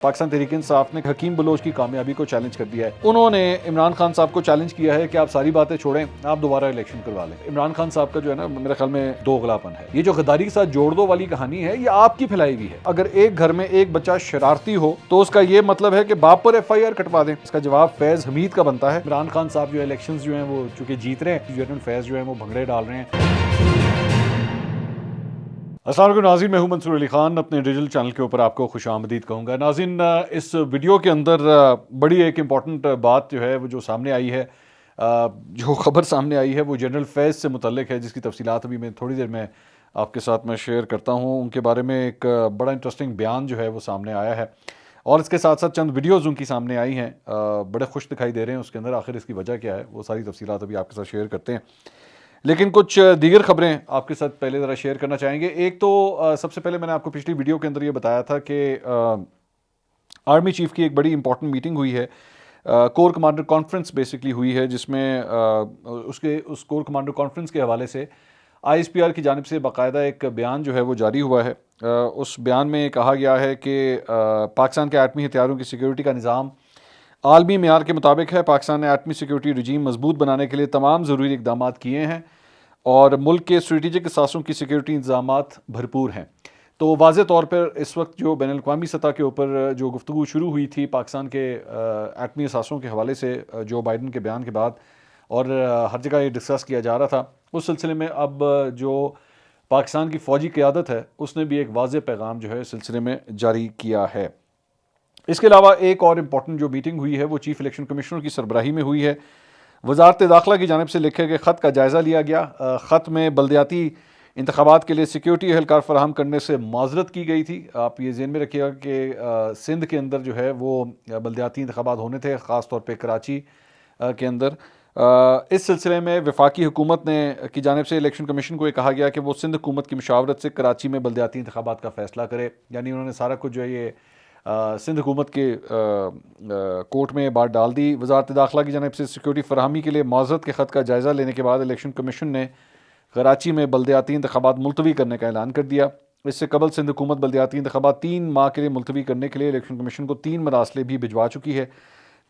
पाकिस्तान तहरीक इंसाफ ने हकीम बलोच की कामयाबी को चैलेंज कर दिया है। उन्होंने इमरान खान साहब को चैलेंज किया है कि आप सारी बातें छोड़ें, आप दोबारा इलेक्शन करवा लें। इमरान खान साहब का जो है ना, मेरे ख्याल में दोगलापन है। ये जो गद्दारी के साथ जोड़ दो वाली कहानी है, ये आपकी फैलाई हुई है। अगर एक घर में एक बच्चा शरारती हो तो उसका ये मतलब है कि बाप पर FIR कटवा दें। इसका जवाब फैज हमीद का बनता है। इमरान खान साहब जो इलेक्शन जो है वो चूंकि जीत रहे हैं, जनरल फैज जो है वो भंगड़े डाल रहे हैं। अस्सलाम वालेकुम नाज़रीन, मैं हूं मंसूर अली खान। अपने डिजिटल चैनल के ऊपर आपको खुशामदीद कहूँगा। नाज़रीन, इस वीडियो के अंदर बड़ी एक इम्पॉर्टेंट बात जो है वो जो सामने आई है, जो ख़बर सामने आई है वो जनरल फैज़ से मुतल्लिक है, जिसकी तफसीलात अभी मैं थोड़ी देर में आपके साथ मैं शेयर करता हूँ। उनके बारे में एक बड़ा इंटरेस्टिंग बयान जो है वो सामने आया है और इसके साथ साथ चंद वीडियोज़ उनकी सामने आई हैं, बड़े खुश दिखाई दे रहे हैं उसके अंदर। आखिर इसकी वजह क्या है, वो सारी तफसीलात अभी आपके साथ शेयर करते हैं। लेकिन कुछ दीगर खबरें आपके साथ पहले ज़रा शेयर करना चाहेंगे। एक तो सबसे पहले मैंने आपको पिछली वीडियो के अंदर ये बताया था कि आर्मी चीफ की एक बड़ी इंपॉर्टेंट मीटिंग हुई है, कोर कमांडर कॉन्फ्रेंस बेसिकली हुई है, जिसमें उस कोर कमांडर कॉन्फ्रेंस के हवाले से ISPR की जानिब से बाकायदा एक बयान जो है वो जारी हुआ है। उस बयान में कहा गया है कि पाकिस्तान के एटमी हथियारों की सिक्योरिटी का निज़ाम आलमी मेयार के मुताबिक है। पाकिस्तान ने एटमी सिक्योरिटी रजीम मजबूत बनाने के लिए तमाम ज़रूरी इकदाम किए हैं और मुल्क के स्ट्रेटिजिक असासों की सिक्योरिटी इंतजाम भरपूर हैं। तो वाज़े तौर पर इस वक्त जो बैन अल-अक़वामी सतह के ऊपर जो गुफ्तगू शुरू हुई थी पाकिस्तान के एटमी असासों के हवाले से जो बाइडन के बयान के बाद, और हर जगह ये डिस्कस किया जा रहा था, उस सिलसिले में अब जो पाकिस्तान की फ़ौजी क़यादत है उसने भी एक वाज़े पैगाम जो है इस सिलसिले में जारी किया है। इसके अलावा एक और इम्पॉर्टेंट जो मीटिंग हुई है वो चीफ इलेक्शन कमिश्नर की सरबराही में हुई है। वजारत दाखिला की जानिब से लिखे गए ख़त का जायज़ा लिया गया। ख़त में बल्दियाती इंतखाबात के लिए सिक्योरिटी एहलकार फराहम करने से माजरत की गई थी। आप ये ज़हन में रखिएगा कि सिंध के अंदर जो है वो बल्दियाती इंतखाबात होने थे, ख़ास तौर पर कराची के अंदर। इस सिलसिले में वफाकी हुकूमत ने की जानिब से इलेक्शन कमीशन को ये कहा गया कि वो सिंध हुकूमत की मशावरत से कराची में बल्दियाती इंतखाबात का फ़ैसला करे। यानी उन्होंने सारा कुछ जो है ये सिंध हुकूमत के कोर्ट में बात डाल दी। वजारत दाखिला की जानिब से सिक्योरिटी फराहमी के लिए माजरत के ख़त का जायज़ा लेने के बाद इलेक्शन कमीशन ने कराची में बल्दियाती इंतखाबात मुलतवी करने का ऐलान कर दिया। इससे कबल सिंध हुकूमत बल्दियाती इंतखाबात 3 माह के लिए मुलतवी करने के लिए इलेक्शन कमीशन को 3 मरासले भी भिजवा चुकी है।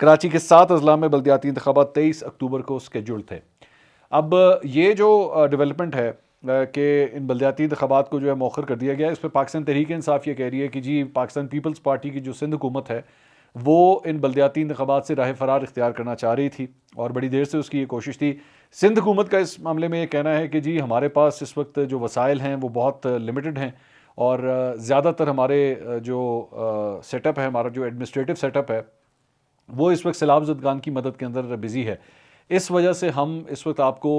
कराची के 7 अजला में बल्दियाती इंतखाबात 23 अक्टूबर को स्केड्यूल्ड थे। अब ये जो डेवलपमेंट है कि इन बल्दियाती इंतखाबात को जो है मौखर कर दिया गया, इस पर पाकिस्तान तहरीक इंसाफ ये कह रही है कि जी पाकिस्तान पीपल्स पार्टी की जो सिंध हुकूमत है वो इन बल्दियाती इंतखाबात से राह फरार इख्तियार करना चाह रही थी और बड़ी देर से उसकी ये कोशिश थी। सिंध हुकूमत का इस मामले में ये कहना है कि जी हमारे पास इस वक्त जो वसाइल हैं वो बहुत लिमिटेड हैं और ज़्यादातर हमारे जो सेटअप है, हमारा जो एडमिनिस्ट्रेटिव सेटअप है वो इस वक्त सैलाब ज़दगान की मदद के अंदर बिज़ी है। इस वजह से हम इस वक्त आपको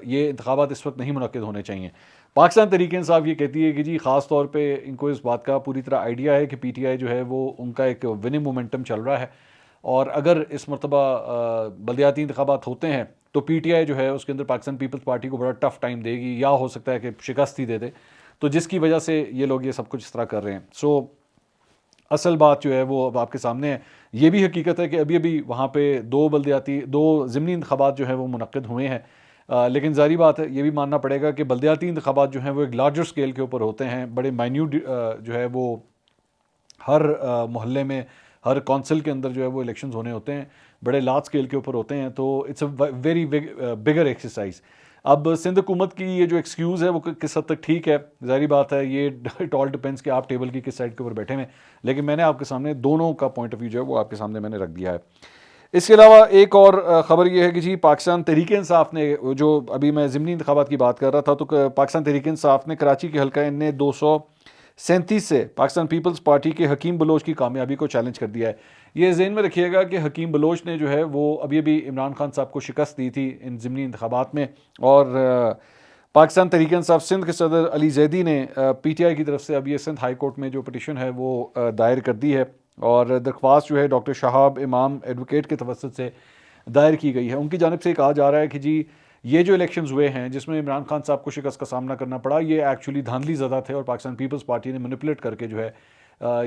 ये इंतखाबात इस वक्त नहीं मुनक्किद होने चाहिए। पाकिस्तान तहरीक इंसाफ ये कहती है कि जी ख़ास तौर पे इनको इस बात का पूरी तरह आइडिया है कि PTI जो है वो उनका एक विनिंग मोमेंटम चल रहा है और अगर इस मरतबा बल्दियाती इंतखाबात होते हैं तो PTI जो है उसके अंदर पाकिस्तान पीपल्स पार्टी को बड़ा टफ टाइम देगी या हो सकता है कि शिकस्त ही दे दे, तो जिसकी वजह से ये लोग ये सब कुछ इस तरह कर रहे हैं। असल बात जो है वो अब आपके सामने है। ये भी हकीकत है कि अभी अभी वहाँ पे 2 ज़िमनी इंतखाबात जो हैं वो मुनक्किद हुए हैं, लेकिन ज़ाहिर बात है ये भी मानना पड़ेगा कि बल्दियाती इंतखाबात जो हैं वो एक लार्जर स्केल के ऊपर होते हैं। बड़े माइन्यूट जो है वो हर मोहल्ले में, हर कौंसिल के अंदर जो है वो इलेक्शंस होने होते हैं, बड़े लार्ज स्केल के ऊपर होते हैं। तो it's a very bigger exercise. अब सिंध हुकूमत की ये जो एक्सक्यूज़ है वो किस हद तक ठीक है, ज़ाहिर बात है ये इट ऑल डिपेंड्स कि आप टेबल की किस साइड के ऊपर बैठे हैं, लेकिन मैंने आपके सामने दोनों का पॉइंट ऑफ व्यू जो है वो आपके सामने मैंने रख दिया है। इसके अलावा एक और ख़बर ये है कि जी पाकिस्तान तहरीक इंसाफ ने, जो अभी मैं ज़िमनी इंतखाबात की बात कर रहा था, तो पाकिस्तान तहरीक इंसाफ ने कराची के हल्का ने 237 से पाकिस्तान पीपल्स पार्टी के हकीम बलोच की कामयाबी को चैलेंज कर दिया है। ये ज़हन में रखिएगा कि हकीम बलोच ने जो है वो अभी अभी इमरान खान साहब को शिकस्त दी थी इन ज़िमनी इंतखाबात में, और पाकिस्तान तहरीक इंसाफ सिंध के सदर अली जैदी ने PTI की तरफ से अब ये सिंध हाई कोर्ट में जो पटिशन है वो दायर कर दी है और दरख्वास्त जो है डॉक्टर शहाब इमाम एडवोकेट के तवसत से दायर की गई है। उनकी जानिब से कहा जा रहा है कि जी ये जो इलेक्शंस हुए हैं जिसमें इमरान खान साहब को शिकस्त का सामना करना पड़ा, ये एक्चुअली धांधली ज़दा थे और पाकिस्तान पीपल्स पार्टी ने मैनिपुलेट करके जो है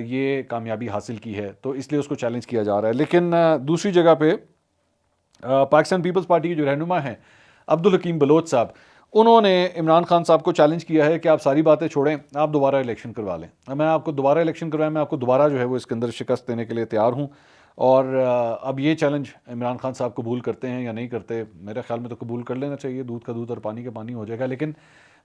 ये कामयाबी हासिल की है, तो इसलिए उसको चैलेंज किया जा रहा है। लेकिन दूसरी जगह पे पाकिस्तान पीपल्स पार्टी के जो रहनुमा हैं अब्दुल हकीम बलोच साहब, उन्होंने इमरान खान साहब को चैलेंज किया है कि आप सारी बातें छोड़ें, आप दोबारा इलेक्शन करवा लें। मैं आपको दोबारा इलेक्शन करवाएं, मैं आपको दोबारा जो है वो इसके अंदर शिकस्त देने के लिए तैयार हूँ। और अब ये चैलेंज इमरान खान साहब कबूल करते हैं या नहीं करते, मेरे ख्याल में तो कबूल कर लेना चाहिए, दूध का दूध और पानी का पानी हो जाएगा। लेकिन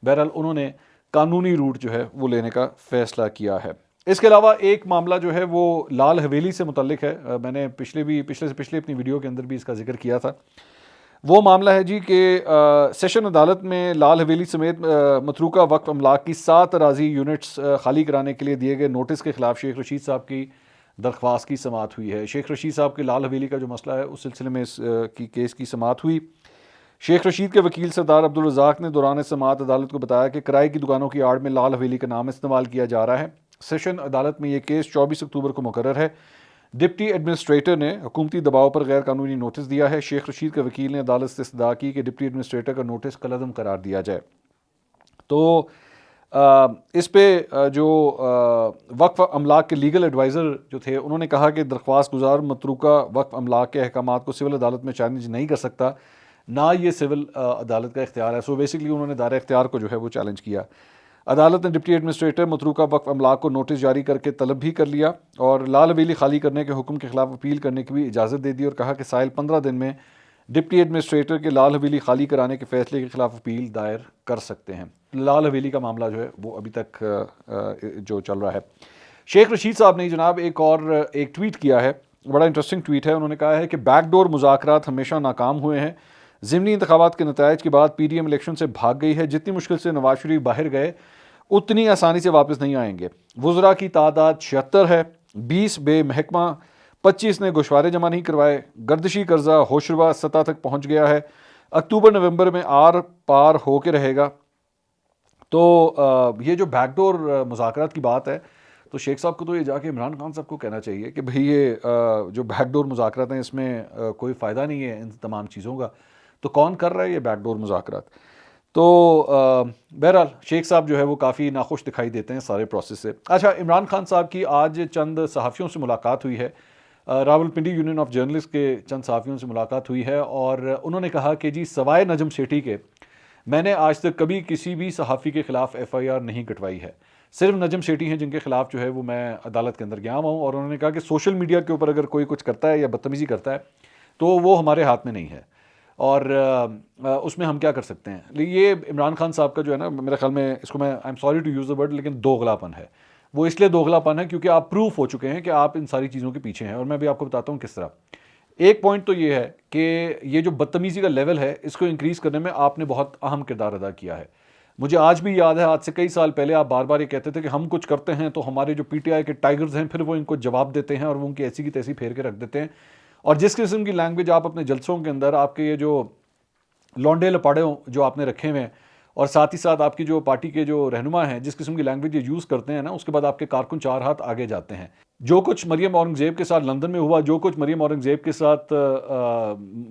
बहरहाल उन्होंने कानूनी रूट जो है वो लेने का फ़ैसला किया है। इसके अलावा एक मामला जो है वो लाल हवेली से मुतल्लिक है। मैंने पिछले से पिछले अपनी वीडियो के अंदर भी इसका जिक्र किया था। वो मामला है जी कि सेशन अदालत में लाल हवेली समेत मतरूका वक्फ अमलाक की 7 अराजी यूनिट्स खाली कराने के लिए दिए गए नोटिस के खिलाफ शेख रशीद साहब की दरख्वास्त की समाअत हुई है। शेख रशीद साहब के लाल हवेली का जो मसला है उस सिलसिले में इस की केस की समाअत हुई। शेख रशीद के वकील सरदार अब्दुल रज़ाक ने दौरान समाअत अदालत को बताया कि किराए की दुकानों की आड़ में लाल हवेली का नाम इस्तेमाल किया जा रहा है। सेशन अदालत में ये केस 24 अक्टूबर को मुकर्रर है। डिप्टी एडमिनिस्ट्रेटर ने हुकूमती दबाव पर गैर कानूनी नोटिस दिया है। शेख रशीद के वकील ने अदालत से इस्तदा की कि डिप्टी एडमिनिस्ट्रेटर का नोटिस कलअदम करार दिया जाए। तो इस पे जो वक्फ अमलाक के लीगल एडवाइज़र जो थे उन्होंने कहा कि दरख्वास्त गुजार मतरूका वक्फ अमलाक के अहकामात को सिविल अदालत में चैलेंज नहीं कर सकता, ना ये सिविल अदालत का इख्तियार है। सो बेसिकली उन्होंने दायरा इख्तियार को जो है वो चैलेंज किया। अदालत ने डिप्टी एडमिनिस्ट्रेटर मतरूका वक्फ अमलाक को नोटिस जारी करके तलब भी कर लिया और लाल हवेली खाली करने के हुक्म के खिलाफ अपील करने की भी इजाज़त दे दी और कहा कि साइल 15 दिन में डिप्टी एडमिनिस्ट्रेटर के लाल हवेली खाली कराने के फैसले के खिलाफ अपील दायर कर सकते हैं। लाल हवेली का मामला जो है वो अभी तक जो चल रहा है। शेख रशीद साहब ने जनाब एक ट्वीट किया है, बड़ा इंटरेस्टिंग ट्वीट है। उन्होंने कहा है कि बैकडोर मुज़ाकरात हमेशा नाकाम हुए हैं। ज़िमनी इंतखाबात के नतायज के बाद PDM इलेक्शन से भाग गई है। जितनी मुश्किल से नवाज शरीफ बाहर गए उतनी आसानी से वापस नहीं आएंगे। वज़रा की तादाद 76 है, 20 बेमहकमा, 25 ने गोशवारे जमा नहीं करवाए। गर्दिशी कर्जा होशरुबा सतह तक पहुँच गया है। अक्टूबर नवंबर में आर पार हो के रहेगा। तो ये जो बैकडोर मुज़ाकरात की बात है, तो शेख साहब को तो ये जाके इमरान खान साहब को कहना चाहिए कि भाई ये जो बैकडोर मुज़ाकरात हैं इसमें कोई फ़ायदा नहीं है इन तमाम चीज़ों का। तो कौन कर रहा है ये बैकडोर मुज़ाकरात? तो बहरहाल शेख साहब जो है वो काफ़ी नाखुश दिखाई देते हैं सारे प्रोसेस से। अच्छा, इमरान खान साहब की आज चंद सहाफ़ियों से मुलाकात हुई है। रावलपिंडी यूनियन ऑफ जर्नलिस्ट के चंद सहाफ़ियों से मुलाकात हुई है और उन्होंने कहा कि जी सवाए नजम सेठी के मैंने आज तक कभी किसी भी सहाफ़ी के ख़िलाफ़ FIR नहीं कटवाई है। सिर्फ नजम सेठी हैं जिनके खिलाफ जो है वो मैं अदालत के अंदर गया हुआ हूँ। और उन्होंने कहा कि सोशल मीडिया के ऊपर अगर कोई कुछ करता है या बदतमीज़ी करता है तो वो हमारे हाथ में नहीं है और उसमें हम क्या कर सकते हैं। ये इमरान खान साहब का जो है ना, मेरे ख्याल में इसको मैं I am sorry to use the word, लेकिन दोगलापन है। वो इसलिए दोगलापन है क्योंकि आप प्रूफ हो चुके हैं कि आप इन सारी चीज़ों के पीछे हैं। और मैं भी आपको बताता हूँ किस तरह। एक पॉइंट तो ये है कि ये जो बदतमीज़ी का लेवल है इसको इंक्रीज़ करने में आपने बहुत अहम किरदार अदा किया है। मुझे आज भी याद है, आज से कई साल पहले आप बार बार ये कहते थे कि हम कुछ करते हैं तो हमारे जो PTI के टाइगर्स हैं फिर वो इनको जवाब देते हैं और वो उनकी ऐसी की तैसी फेर के रख देते हैं। और जिस किस्म की लैंग्वेज आप अपने जलसों के अंदर, आपके ये जो लौंडे लपाड़े जो आपने रखे हुए हैं और साथ ही साथ आपकी जो पार्टी के जो रहनुमा हैं, जिस किस्म की लैंग्वेज ये यूज़ करते हैं ना, उसके बाद आपके कारकुन 4 हाथ आगे जाते हैं। जो कुछ मरियम औरंगज़ेब के साथ लंदन में हुआ, जो कुछ मरियम औरंगज़ेब के साथ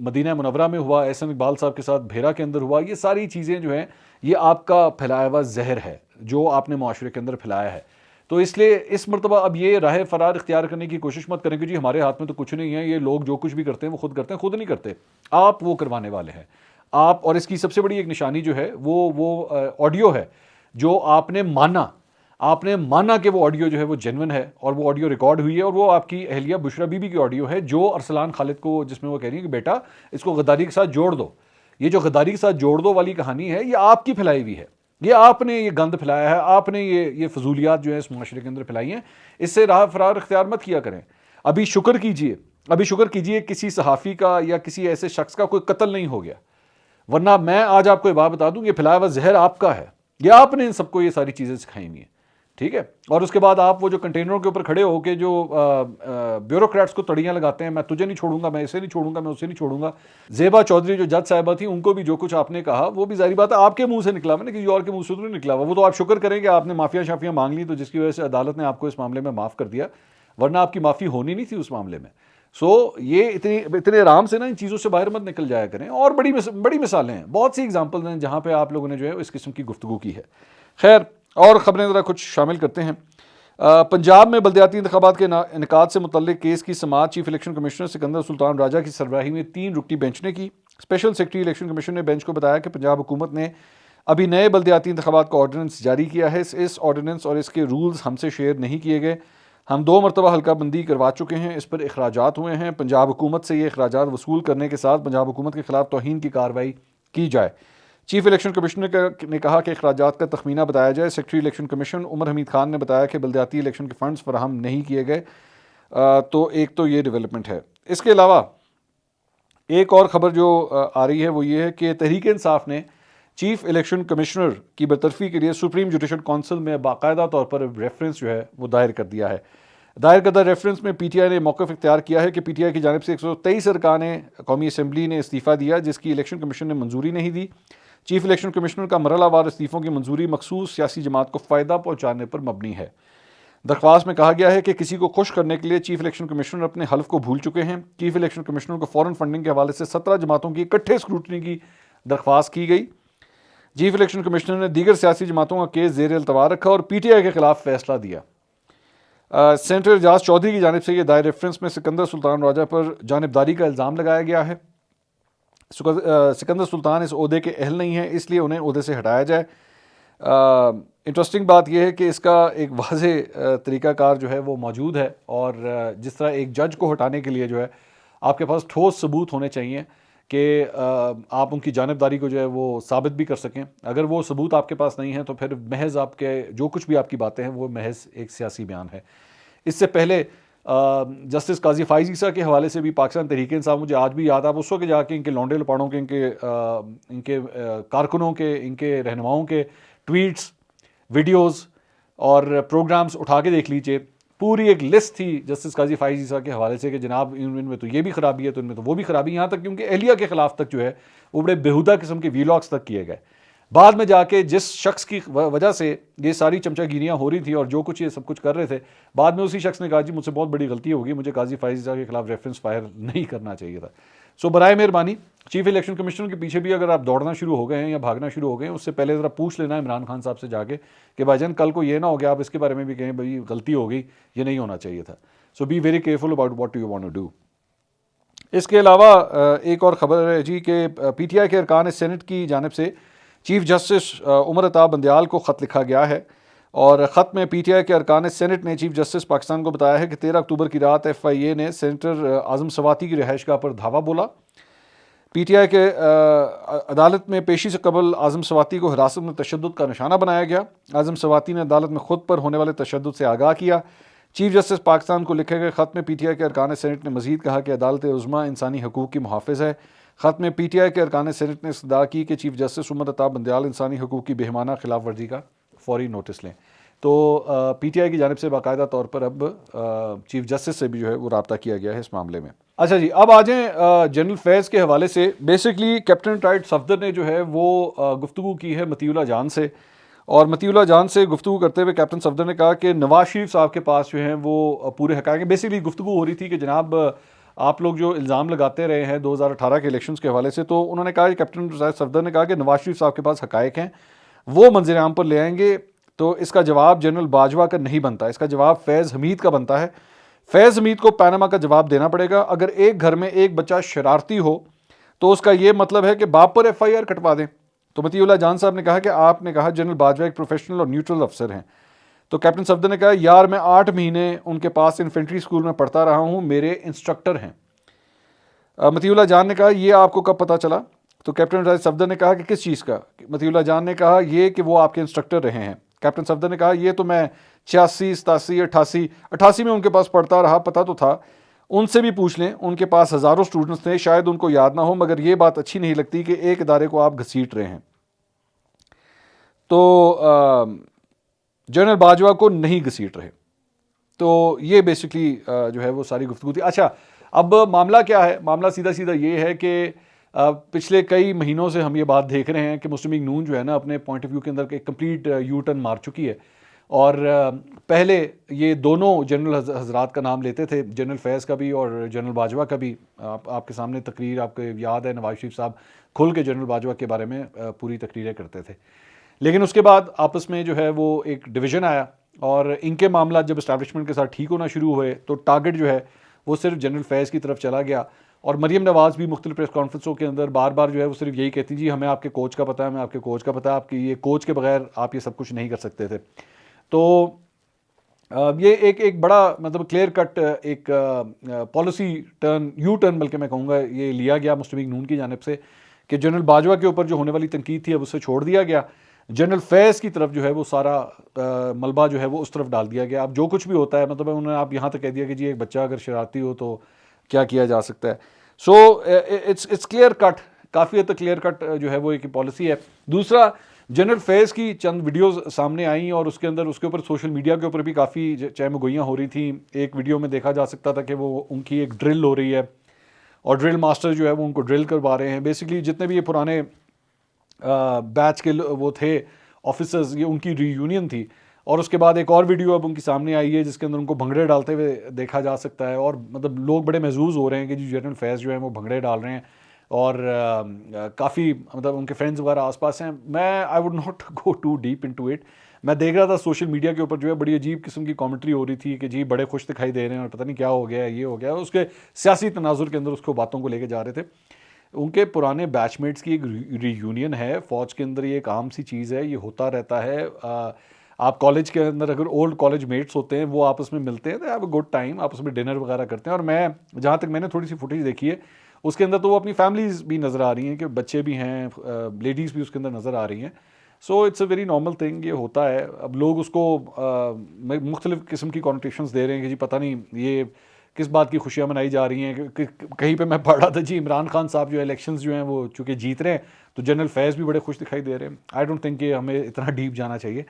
मदीना मुनव्वरा में हुआ, एहसन इकबाल साहब के साथ भेरा के अंदर हुआ, ये सारी चीज़ें जो हैं ये आपका फैलाया हुआ जहर है जो आपने माशरे के अंदर फैलाया है। तो इसलिए इस मरतबा अब ये राह फरार इख्तियार करने की कोशिश मत करें कि जी हमारे हाथ में तो कुछ नहीं है, ये लोग जो कुछ भी करते हैं वो खुद करते हैं। खुद नहीं करते, आप वो करवाने वाले हैं आप। और इसकी सबसे बड़ी एक निशानी जो है वो ऑडियो है जो आपने माना कि वो ऑडियो जो है वो जेन्युइन है और वो ऑडियो रिकॉर्ड हुई है और वो आपकी अहलिया बुशरा बीबी की ऑडियो है जो अरसलान खालिद को, जिसमें वो कह रही है कि बेटा इसको गद्दारी के साथ जोड़ दो। ये जो गद्दारी के साथ जोड़ दो वाली कहानी है ये आपकी फैलाई हुई है, ये आपने ये गंद फैलाया है, आपने ये फजूलियात जो है इस माशरे के अंदर फैलाई हैं। इससे राह फरार इख्तियार मत किया करें। अभी शुक्र कीजिए किसी सहाफ़ी का या किसी ऐसे शख्स का कोई कत्ल नहीं हो गया, वरना मैं आज आपको ये बात बता दूं ये फैलाया हुआ जहर आपका है, ये आपने इन सबको ये सारी चीज़ें सिखाई हुई हैं, ठीक है। और उसके बाद आप वो जो कंटेनरों के ऊपर खड़े होकर जो ब्यूरोक्रेट्स को तड़ियाँ लगाते हैं, मैं तुझे नहीं छोड़ूंगा, मैं इसे नहीं छोड़ूंगा, मैं उसे नहीं छोड़ूंगा। ज़ेबा चौधरी जो जज साहिबा थी उनको भी जो कुछ आपने कहा वो भी जाहिर बात है आपके मुंह से निकला, मैंने किसी और के मुंह से तो नहीं निकला हुआ। वो तो आप शुक्र करें कि आपने माफिया शाफियाँ मांग ली तो जिसकी वजह से अदालत ने आपको इस मामले में माफ़ कर दिया, वरना आपकी माफ़ी होनी नहीं थी उस मामले में। ये इतने आराम से ना इन चीज़ों से बाहर मत निकल जाया करें। और बड़ी मिसालें हैं, बहुत सी एग्जांपल्स हैं जहाँ पे आप लोगों ने जो है इस किस्म की गुफ्तगू की है। खैर, और ख़बरें ज़रा कुछ शामिल करते हैं। पंजाब में बल्दियाती इंतखाबात के इनेकाद से मुतल्लिक केस की समाअत chief election commissioner Sikandar Sultan Raja की सरबराही में 3 रुकनी बेंच ने की। स्पेशल सेक्रेटरी इलेक्शन कमीशन ने बेंच को बताया कि पंजाब हुकूमत ने अभी नए बल्दियाती इंतखाबात का ऑर्डिनेंस जारी किया है। इस ऑर्डिनेंस और इसके रूल्स हमसे शेयर नहीं किए गए। हम 2 मरतबा हल्का बंदी करवा चुके हैं, इस पर अखराजात हुए हैं। पंजाब हुकूमत से ये अखराजात वसूल करने के साथ पंजाब हुकूमत के खिलाफ तौहीन की कार्रवाई की जाए। चीफ इलेक्शन कमिश्नर ने कहा कि अखराजात का तखमीना बताया जाए। Secretary election commission Umar Hamid Khan ने बताया कि बल्दियाती इलेक्शन के फंड्स फराहम नहीं किए गए। तो एक तो ये डेवलपमेंट है। इसके अलावा एक और ख़बर जो आ रही है वो ये है कि तहरीक इंसाफ ने चीफ इलेक्शन कमिश्नर की बरतरफी के लिए सुप्रीम जुडिशल काउंसिल में बाकायदा तौर पर रेफरेंस जो है वो दायर कर दिया है। दायर करदा रेफरेंस में पीटीआई ने मौक़िफ़ इख्तियार किया है कि पीटीआई की जानिब से 123 अरकान कौमी असम्बली ने इस्तीफ़ा दिया जिसकी इलेक्शन कमीशन ने मंजूरी नहीं दी। चीफ इलेक्शन कमिश्नर का मरहलावार इस्तीफ़ों की मंजूरी मखसूस सियासी जमात को फ़ायदा पहुँचाने पर मबनी है। दरख्वास्त में कहा गया है कि किसी को खुश करने के लिए चीफ इलेक्शन कमिश्नर अपने हल्फ को भूल चुके हैं। चीफ इलेक्शन कमिश्नर को फ़ौरन फंडिंग के हवाले से 17 जमातों की इकट्ठे स्क्रूटनी की दरख्वास्त की गई। चीफ इलेक्शन कमिश्नर ने दीगर सियासी जमातों का केस ज़ेर अल्तवा रखा और पीटीआई के खिलाफ फैसला दिया। सेनेटर एजाज चौधरी की जानिब से ये दायर रेफरेंस में सिकंदर सुल्तान राजा पर जानिबदारी का इल्ज़ाम लगाया गया है। सिकंदर सुल्तान इस ओहदे के अहल नहीं है, इसलिए उन्हें ओहदे से हटाया जाए। इंटरेस्टिंग बात यह है कि इसका एक वाज़ेह तरीक़ाकार जो है वो मौजूद है और जिस तरह एक जज को हटाने के लिए जो है आपके पास ठोस सबूत होने चाहिए कि आप उनकी जानिबदारी को जो है वो साबित भी कर सकें। अगर वो सबूत आपके पास नहीं है तो फिर महज आपके जो कुछ भी आपकी बातें हैं वो महज एक सियासी बयान है। इससे पहले जस्टिस काजी फ़ाइज़ ईसा के हवाले से भी पाकिस्तान तहरीक इंसाफ मुझे आज भी याद है। आप उस वक्त जाके इनके लौंडे लपाड़ों के इनके कारकुनों के इनके रहनुमाओं के ट्वीट्स वीडियोज़ और प्रोग्राम्स उठा के देख लीजिए। पूरी एक लिस्ट थी जस्टिस काजी फ़ाइज़ ईसा के हवाले से कि जनाब इनमें तो ये भी ख़राबी है तो इनमें तो वो भी ख़राबी, यहाँ तक कि उनके एहलिया के ख़िलाफ़ तक जो है वो बड़े बेहुदा किस्म के वीलॉग्स तक किए गए। बाद में जाके जिस शख्स की वजह से ये सारी चमचागिरियाँ हो रही थी और जो कुछ ये सब कुछ कर रहे थे, बाद में उसी शख्स ने कहा जी मुझसे बहुत बड़ी गलती होगी, मुझे काजी फ़ाइज़ ईसा के खिलाफ रेफरेंस फायर नहीं करना चाहिए था। सो बराए मेहरबानी चीफ इलेक्शन कमिश्नर के पीछे भी अगर आप दौड़ना शुरू हो गए हैं या भागना शुरू हो गए हैं, उससे पहले ज़रा पूछ लेना इमरान खान साहब से जाके कि भाईजान कल को ये ना हो गया आप इसके बारे में भी कहें भाई गलती हो गई, ये नहीं होना चाहिए था। So be very careful about what you want to do. इसके अलावा एक और ख़बर है जी कि पीटीआई के अरकान सेनेट की जानिब से चीफ जस्टिस उमर अता बंदयाल को ख़त लिखा गया है और ख़त में पीटीआई के अरकान सेनेट ने चीफ जस्टिस पाकिस्तान को बताया है कि 13 अक्टूबर की रात FIA ने सेनेटर आज़म सवाती की रिहाइशगाह पर धावा बोला। पीटीआई के अदालत में पेशी से कबल आज़म सवाती को हिरासत में तशद्दुद का निशाना बनाया गया। आज़म सवाती ने अदालत में खुद पर होने वाले तशद्दुद से आगाह किया। चीफ जस्टिस पाकिस्तान को लिखे गए ख़त में पीटीआई के अरकान सेनेट ने मज़ीद कहा कि अदालत उज़्मा इंसानी हकूक़ की मुहाफ़िज़ है। ख़त में पीटीआई के अरकान सेनेट ने इस्तदा की कि चीफ जस्टिस उमर अता बंदयाल इंसानी हकूक़ की बेहमाना खिलाफ वर्जी का फौरी नोटिस लें। तो पीटीआई की जानिब से बाकायदा तौर पर अब चीफ जस्टिस से भी जो है वो रब्ता किया गया है इस मामले में। अच्छा जी, अब आ जाएँ जनरल फैज़ के हवाले से। बेसिकली कैप्टन टाइट सफदर ने जो है वो गुफ्तगू की है मतीउल्लाह जान से और मतीउल्लाह जान से गुफ्तगू करते हुए कैप्टन सफदर ने कहा कि नवाज शरीफ साहब के पास जो है वो पूरे हक़ाइक़। बेसिकली गुफ्तगू हो रही थी कि जनाब आप लोग जो इल्ज़ाम लगाते रहे हैं 2018 के इलेक्शंस के हवाले से, तो उन्होंने कहा कि कैप्टन सफदर ने कहा कि नवाज शरीफ साहब के पास हक़ाइक़ हैं, वो मंज़िर आम पर ले आएंगे। तो इसका जवाब जनरल बाजवा का नहीं बनता, इसका जवाब फैज़ हमीद का बनता है। फैज़ हमीद को पैनामा का जवाब देना पड़ेगा। अगर एक घर में एक बच्चा शरारती हो तो उसका ये मतलब है कि बाप पर FIR कटवा दें। तो मतीउल्लाह जान साहब ने कहा कि आपने कहा जनरल बाजवा एक प्रोफेशनल और न्यूट्रल अफसर हैं। तो कैप्टन सफदर ने कहा यार मैं 8 महीने उनके पास इन्फेंट्री स्कूल में पढ़ता रहा हूँ, मेरे इंस्ट्रक्टर हैं। मतीउल्लाह जान ने कहा ये आपको कब पता चला? तो कैप्टन सफदर ने कहा कि किस चीज़ का? मतीउल्लाह जान ने कहा ये कि वो आपके इंस्ट्रक्टर रहे हैं। कैप्टन सफदर ने कहा ये तो मैं 86, 87, 88 में उनके पास पढ़ता रहा, पता तो था, उनसे भी पूछ लें, उनके पास हज़ारों स्टूडेंट्स थे, शायद उनको याद ना हो, मगर ये बात अच्छी नहीं लगती कि एक इदारे को आप घसीट रहे हैं। तो जनरल बाजवा को नहीं घसीट रहे। तो ये बेसिकली जो है वो सारी गुफ्तगू थी। अच्छा, अब मामला क्या है? मामला सीधा सीधा ये है कि पिछले कई महीनों से हम ये बात देख रहे हैं कि मुस्लिम लीग नून जो है ना अपने पॉइंट ऑफ व्यू के अंदर एक कंप्लीट यू टर्न मार चुकी है। और पहले ये दोनों जनरल हजरात का नाम लेते थे, जनरल फैज़ का भी और जनरल बाजवा का भी। आपके सामने तकरीर आपको याद है, नवाज शरीफ साहब खुल के जनरल बाजवा के बारे में पूरी तकरीरें करते थे। लेकिन उसके बाद आपस में जो है वो एक डिवीज़न आया और इनके मामला जब इस्टेब्लिशमेंट के साथ ठीक होना शुरू हुए तो टारगेट जो है वो सिर्फ जनरल फैज़ की तरफ चला गया और मरीम नवाज़ भी मुख्तलिफ प्रेस कॉन्फ्रेंसों के अंदर बार बार जो है वो सिर्फ यही कहती जी हमें आपके कोच का पता है, हमें आपके कोच का पता है, आपकी ये कोच के बगैर आप ये सब कुछ नहीं कर सकते थे। तो ये एक बड़ा मतलब क्लियर कट एक पॉलिसी टर्न, यू टर्न बल्कि मैं कहूँगा, ये लिया गया मुस्लिम लीग नून की जानिब से कि जनरल बाजवा के ऊपर जो होने वाली तनकीद थी अब उसे छोड़ दिया गया। जनरल फैज़ की तरफ जो है वो सारा मलबा जो है वो उस तरफ डाल दिया गया। अब जो कुछ भी होता है मतलब उन्होंने आप यहाँ तक कह दिया कि जी एक बच्चा अगर शरारती हो तो क्या किया जा सकता है। सो इट्स क्लियर कट, काफ़ी हद तक क्लियर कट जो है वो एक पॉलिसी है। दूसरा, जनरल फैज़ की चंद वीडियोस सामने आई और उसके अंदर उसके ऊपर सोशल मीडिया के ऊपर भी काफ़ी चहमगोइयाँ हो रही थी। एक वीडियो में देखा जा सकता था कि वो उनकी एक ड्रिल हो रही है और ड्रिल मास्टर जो है वो उनको ड्रिल करवा रहे हैं। बेसिकली जितने भी ये पुराने बैच के वो थे ऑफिसर्स, ये उनकी रीयूनियन थी। और उसके बाद एक और वीडियो अब उनकी सामने आई है जिसके अंदर उनको भंगड़े डालते हुए देखा जा सकता है और मतलब लोग बड़े महजूज हो रहे हैं कि जी जनरल फैज़ जो है वो भंगड़े डाल रहे हैं और काफ़ी मतलब उनके फ्रेंड्स वगैरह आसपास हैं। मैं I would not go too deep into it. मैं देख रहा था सोशल मीडिया के ऊपर जो है बड़ी अजीब किस्म की कमेंट्री हो रही थी कि जी बड़े खुश दिखाई दे रहे हैं और पता नहीं क्या हो गया है, ये हो गया। उसके सियासी तनाजुर के अंदर उसको बातों को लेके जा रहे थे। उनके पुराने बैचमेट्स की एक रीयूनियन है फ़ौज के अंदर, ये एक आम सी चीज़ है, ये होता रहता है। आप कॉलेज के अंदर अगर ओल्ड कॉलेज मेट्स होते हैं वो आपस में मिलते हैं तो हैव अ गुड टाइम, आपस में डिनर वगैरह करते हैं। और मैं जहाँ तक मैंने थोड़ी सी फुटेज देखी है उसके अंदर तो वो अपनी फैमिलीज़ भी नज़र आ रही हैं कि बच्चे भी हैं, लेडीज़ भी उसके अंदर नज़र आ रही हैं। So it's a very normal thing, ये होता है। अब लोग उसको मुख्तलिफ़ किस्म की कॉन्टेक्शंस दे रहे हैं कि जी पता नहीं ये किस बात की खुशियाँ मनाई जा रही हैं। कहीं पे मैं पढ़ रहा था जी इमरान खान साहब जो इलेक्शंस जो हैं वो चूँकि जीत रहे हैं तो जनरल फैज़ भी बड़े खुश दिखाई दे रहे हैं। आई डोंट थिंक कि हमें इतना डीप जाना चाहिए।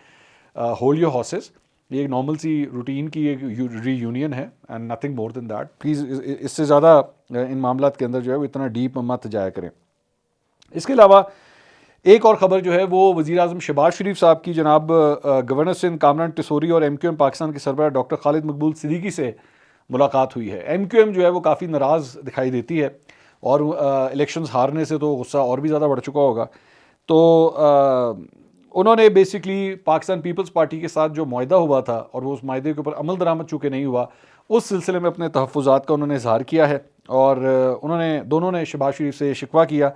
होल्ड योर हॉर्सेस, ये एक नॉर्मल सी रूटीन की एक रीयूनियन है and nothing more than that. Please इससे ज़्यादा इन मामलात के अंदर जो है वो इतना डीप मत जाया करें। इसके अलावा एक और ख़बर जो है वो वज़ीर आज़म शहबाज शरीफ साहब की जनाब गवर्नर सिंध कामरान टिसोरी और MQM पाकिस्तान के सरबराह डॉक्टर खालिद मकबूल सिद्दीकी से मुलाकात हुई है। MQM जो है वो काफ़ी नाराज़ दिखाई देती है और इलेक्शंस हारने से तो गुस्सा और भी ज़्यादा बढ़ चुका होगा। तो उन्होंने बेसिकली पाकिस्तान पीपल्स पार्टी के साथ जो मुआहदा हुआ था और वो उस मुआहदे के ऊपर अमल दरामद चूँकि नहीं हुआ, उस सिलसिले में अपने तहफ़्फ़ुज़ात का उन्होंने इज़हार किया है। और दोनों ने शहबाज शरीफ से शिकवा किया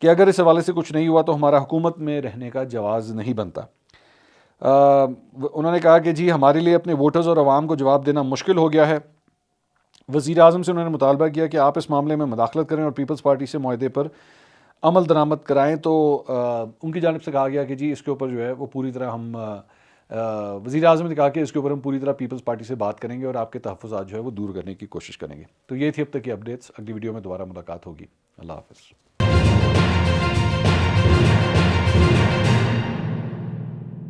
कि अगर इस हवाले से कुछ नहीं हुआ तो हमारा हुकूमत में रहने का जवाज़ नहीं बनता। उन्होंने कहा कि जी हमारे लिए अपने वोटर्स और आवाम को जवाब देना मुश्किल हो गया है। वज़ीर आज़म से उन्होंने मुतालबा किया कि आप इस मामले में मुदाखलत करें और पीपल्स पार्टी से मुआहदे पर अमल दरामद कराएं। तो उनकी जानिब से कहा गया कि जी इसके ऊपर जो है वो पूरी तरह हम वज़ीर आज़म ने कहा कि इसके ऊपर हम पूरी तरह पीपल्स पार्टी से बात करेंगे और आपके तहफ़्फ़ुज़ात जो है वो दूर करने की कोशिश करेंगे। तो ये थी अब तक की अपडेट्स। अगली वीडियो में दोबारा मुलाकात होगी। अल्लाह हाफ़िज़।